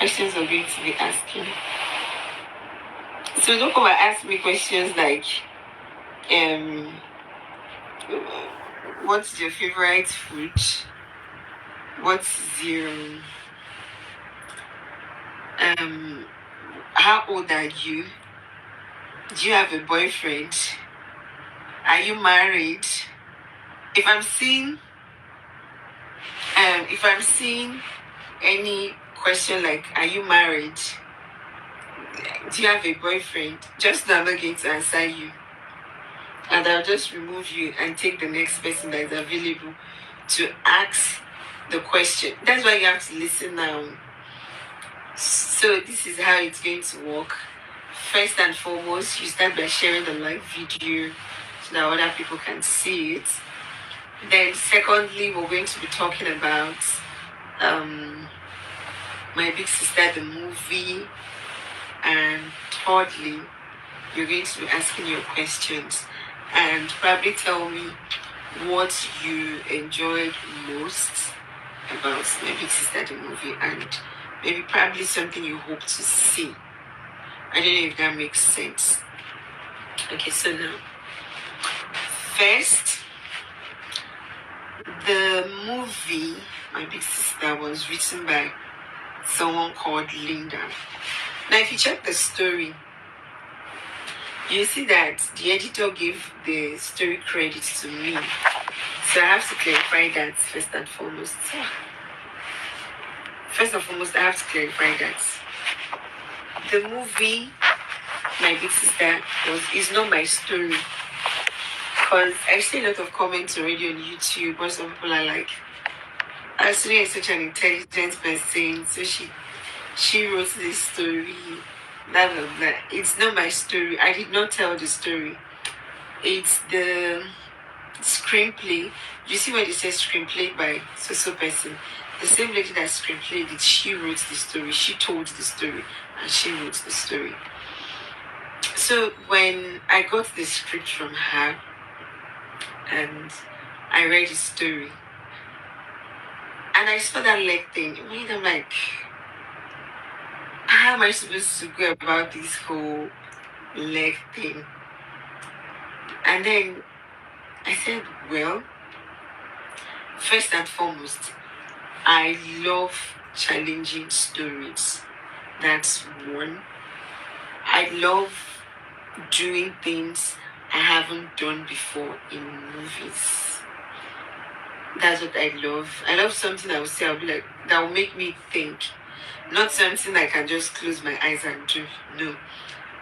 questions we're going to be asking. So don't come and ask me questions like, what's your favorite food? What's your how old are you? Do you have a boyfriend? Are you married? If I'm seeing any question like, are you married? Do you have a boyfriend? Just know I'm not going to answer you. And I'll just remove you and take the next person that is available to ask the question. That's why you have to listen now. So this is how it's going to work. First and foremost, you start by sharing the live video so that other people can see it. Then secondly, we're going to be talking about My Big Sister, the movie. And thirdly, you're going to be asking your questions and probably tell me what you enjoyed most about My Big Sister, the movie, and maybe probably something you hope to see. I don't know if that makes sense. Okay, so now, first, the movie My Big Sister was written by someone called Linda. Now, if you check the story, you see that the editor gave the story credit to me. So I have to clarify that first and foremost. First and foremost, I have to clarify that the movie My Big Sister is not my story. Because I see a lot of comments already on YouTube where some people are like, Sonia is such an intelligent person, so she wrote this story, blah blah blah. It's not my story. I did not tell the story. It's the screenplay. You see when it says screenplay by so person, the same lady that screenplayed it, she wrote the story, she told the story, and she wrote the story. So when I got the script from her and I read the story and I saw that leg thing, I'm like, how am I supposed to go about this whole leg thing? And then I said, well, first and foremost, I love challenging stories. That's one. I love doing things I haven't done before in movies. That's what I love. I love something I will say, I'll be like, that will make me think. Not something I can just close my eyes and do. No.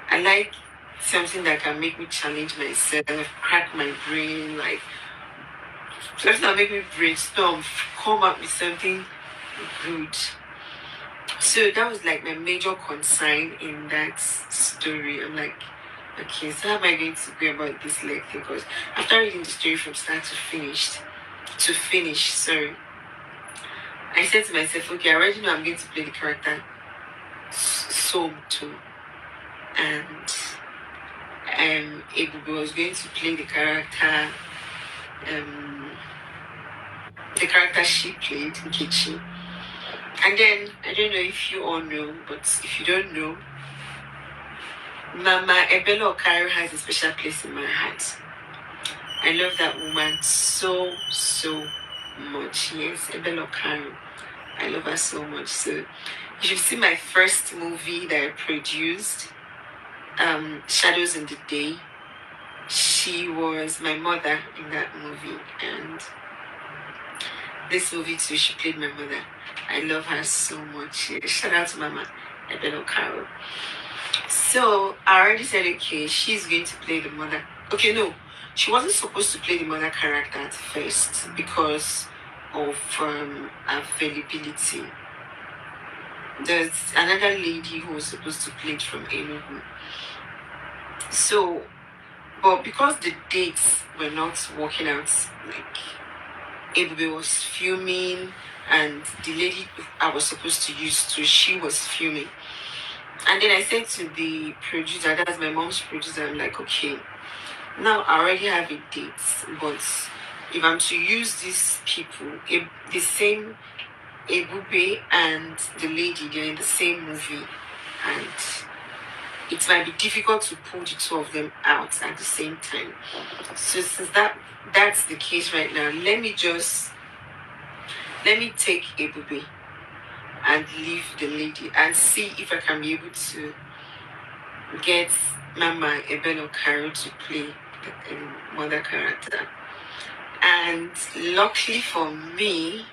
I like something that can make me challenge myself, crack my brain, like something that make me brainstorm, come up with something good. So that was like my major concern in that story. I'm like, okay, so how am I going to go about this leg thing? Because after reading the story from start to finish, I said to myself, okay, I already know I'm going to play the character Som too. And Ebube was going to play the character she played, Nkechi. And then, I don't know if you all know, but if you don't know, Mama Ebelo Okairo has a special place in my heart. I love that woman so, so much. Yes, Ebelo Okairo. I love her so much. So, if you've seen my first movie that I produced, Shadows in the Day, she was my mother in that movie. And this movie too, she played my mother. I love her so much. Shout out to Mama Ebelo Okairo. So I already said, okay, she's going to play the mother. Okay, no, she wasn't supposed to play the mother character at first because of availability. There's another lady who was supposed to play it from Enugu. So, but because the dates were not working out, like Ebube was filming and the lady I was supposed to use to, she was filming. And then I said to the producer, that's my mom's producer, I'm like, okay, now I already have a date, but if I'm to use these people, the same Ebube and the lady, they're in the same movie, and it might be difficult to pull the two of them out at the same time. So since that's the case right now, let me take Ebube and leave the lady and see if I can be able to get Mama Ebelo Caro to play the mother character. And luckily for me,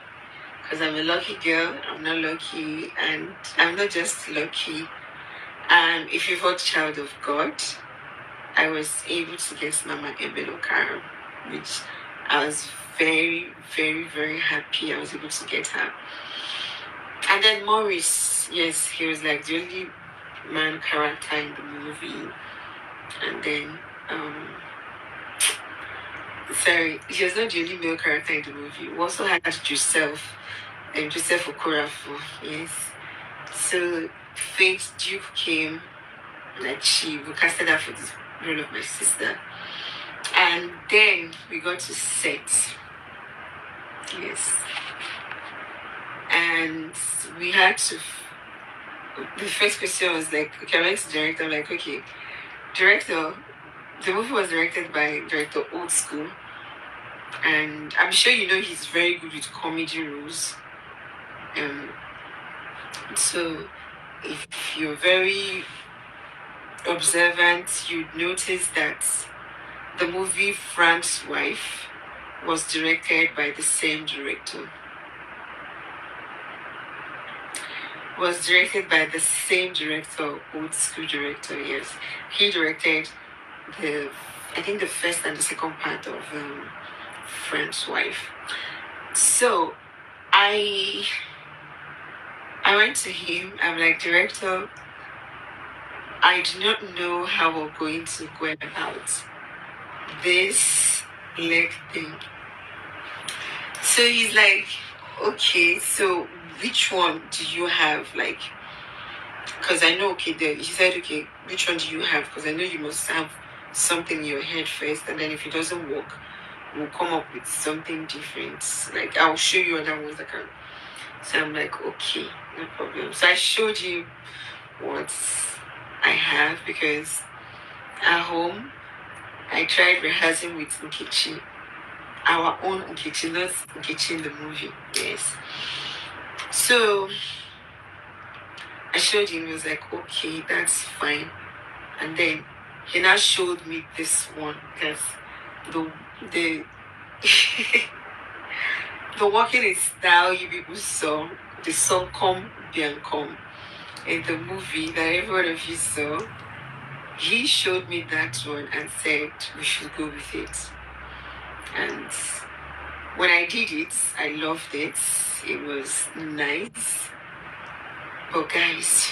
because I'm a lucky girl, I'm not lucky, and I'm not just lucky, I'm a favored child of God. I was able to get Mama Ebelo Caro, which I was very, very, very happy I was able to get her. And then Maurice, yes, he was like the only man character in the movie. And then, sorry, he was not the only male character in the movie. We also had Joseph, and Joseph Okorafor, yes. So Faith Duke came, like she casted her for the role of my sister. And then we got to set. Yes. And we had to. The first question was like, okay, I went to director. I'm like, okay, director. The movie was directed by director Old School, and I'm sure you know he's very good with comedy roles. So if you're very observant, you'd notice that the movie Frank's Wife was directed by the same director. Was directed by the same director, Old School director, yes. He directed I think the first and the second part of Frank's Wife. So I went to him, I'm like, director, I do not know how we're going to go about this leg thing. So he's like, okay, so which one do you have? Like, because I know, okay, he said, okay, which one do you have? Because I know you must have something in your head first, and then if it doesn't work, we'll come up with something different. Like, I'll show you other ones that can. So I'm like, okay, no problem. So I showed you what I have, because at home, I tried rehearsing with Nkechi, our own Nkechi, not Nkechi in the movie. Yes. So I showed him, he was like, okay, that's fine. And then he now showed me this one, because the the Walking in Style you people saw, the song Come Biancom in the movie that every one of you saw, he showed me that one and said we should go with it. And when I did it, I loved it. It was nice. But guys,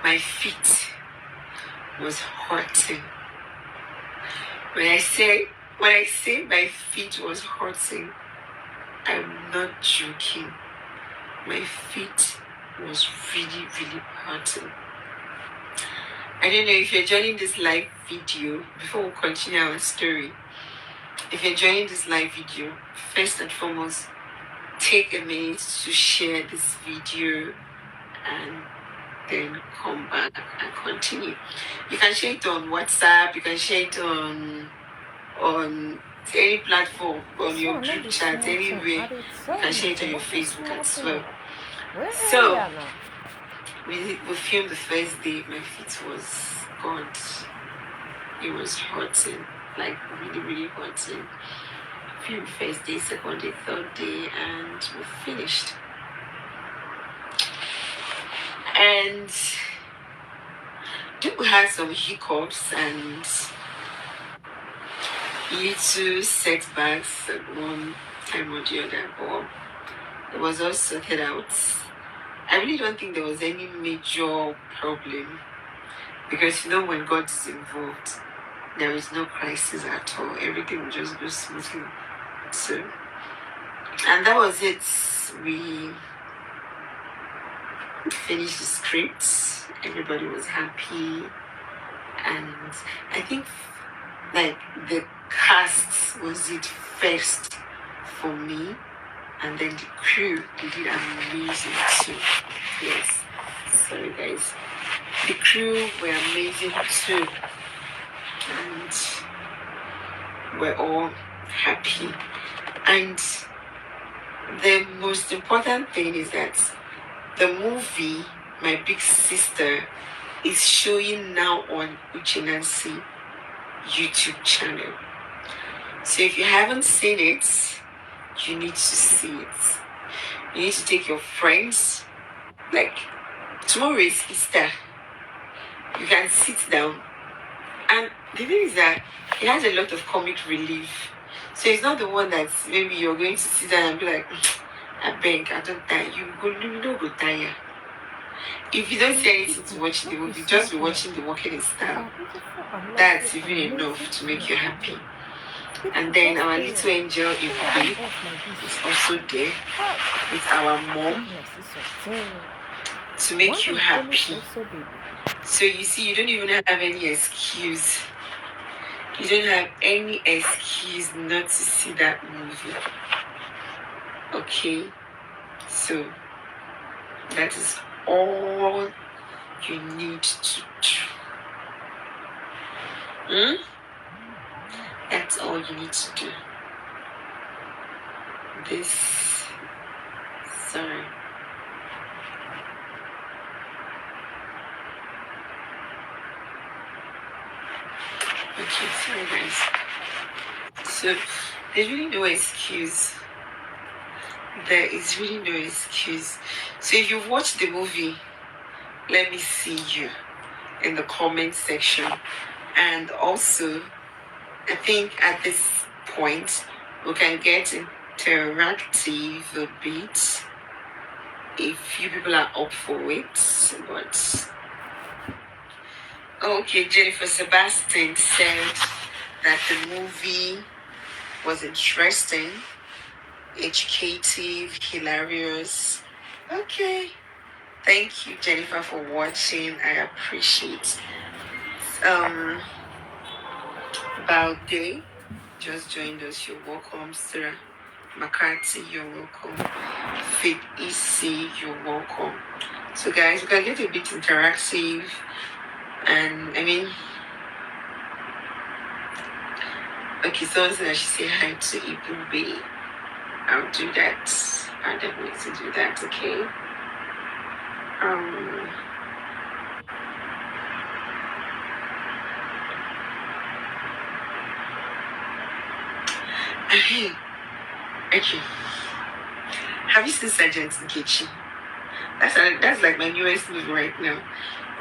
my feet was hurting. When I say my feet was hurting, I'm not joking. My feet was really, really hurting. I don't know if you're joining this live video, before we continue our story, if you're joining this live video, first and foremost, take a minute to share this video and then come back and continue. You can share it on WhatsApp, you can share it on any platform, on your group chat, anywhere. You can share it on your Facebook as well. So we filmed the first day. My feet was gone. It was hurting, like really, really hurting. Filmed first day, second day, third day, and we finished. And we had some hiccups and little setbacks at one time or the other, but it was all sorted out. I really don't think there was any major problem, because you know, when God is involved, there is no crisis at all. Everything will just go smoothly. So, and that was it. We finished the script. Everybody was happy, and I think like the cast was it first for me, And then the crew, they did amazing too. Yes, sorry guys. The crew were amazing too. And we're all happy. And the most important thing is that the movie, My Big Sister, is showing now on Uche Nancy YouTube channel. So if you haven't seen it, you need to see it. You need to take your friends. Like, tomorrow is Easter. You can sit down. And the thing is that it has a lot of comic relief. So it's not the one that maybe you're going to sit down and be like, I beg, I don't tire. You don't go tire. If you don't see anything to watch the movie, just be watching the walking style. That's even enough to make you happy. And then our little angel Ibubi is also there with our mom to make you happy. So you see, you don't even have any excuse. You don't have any excuse not to see that movie. Okay? So that is all you need to do. That's all you need to do. Sorry. Okay, sorry guys. So there's really no excuse. There is really no excuse. So if you've watched the movie, let me see you in the comment section. And also, I think at this point, we can get interactive a bit if you people are up for it. But okay, Jennifer Sebastian said that the movie was interesting, educative, hilarious. Okay. Thank you, Jennifer, for watching. I appreciate. Balde just joined us. You're welcome. Sarah McCarthy, you're welcome. Faith EC, you're welcome. So guys, we can get a bit interactive. And I mean, okay, someone said I should say hi to Ibubi. I'll do that. I'll definitely do that, okay? Okay. Have you seen Sergeant Nkechi? That's like my newest movie right now.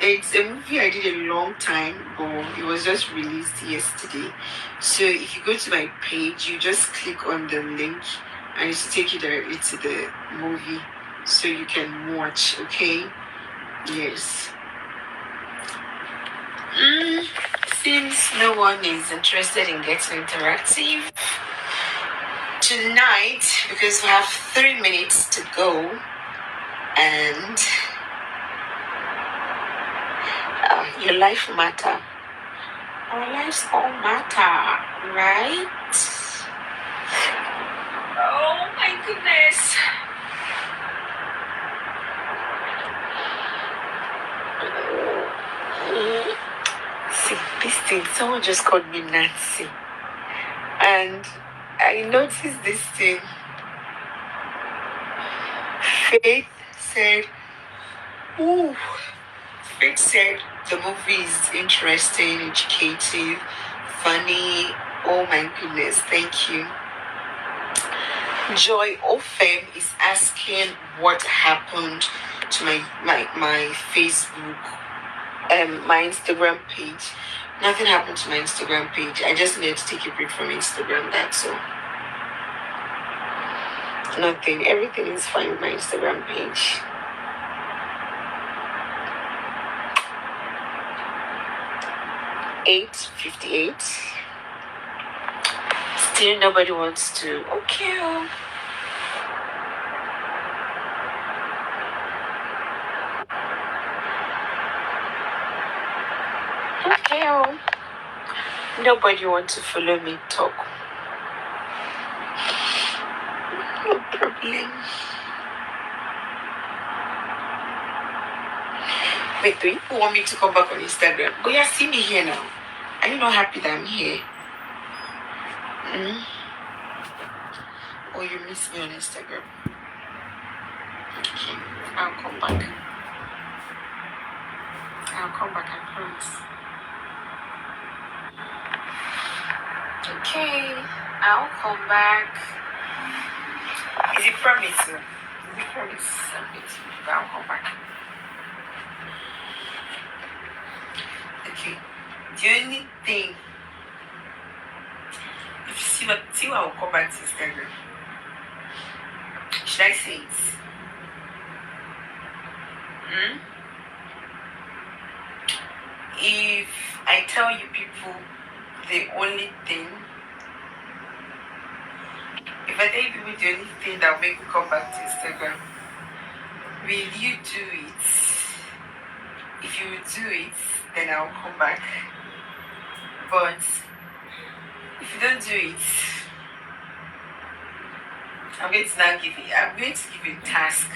It's a movie I did a long time ago. It was just released yesterday. So if you go to my page, you just click on the link and it's take you directly to the movie so you can watch, okay? Yes. Since no one is interested in getting interactive tonight, because we have 3 minutes to go, and your life matter. Our lives all matter, right? Oh my goodness. See, this thing, someone just called me Nancy. And I noticed this thing. Faith said, ooh. Faith said the movie is interesting, educative, funny. Oh my goodness, thank you. Joy Ofem is asking what happened to my Facebook, my Instagram page. Nothing happened to my Instagram page. I just needed to take a break from Instagram, that's all. Nothing. Everything is fine with my Instagram page. $8.58. Still nobody wants to. Okay. Okay. Nobody wants to follow me talk. No problem. Wait, do you want me to come back on Instagram? But yeah, see me here now. Are you not happy that I'm here? Or you miss me on Instagram? Okay, I'll come back. I'll come back, I promise. Okay, I'll come back. Is it promise? Is it promise? I'll come back. Okay. The only thing, if you see what I'll come back to Instagram. Should I say it? If I tell you people the only thing, if I tell you people the only thing that will make me come back to Instagram, will you do it? If you do it, then I'll come back. But if you don't do it, I'm going to give you a task.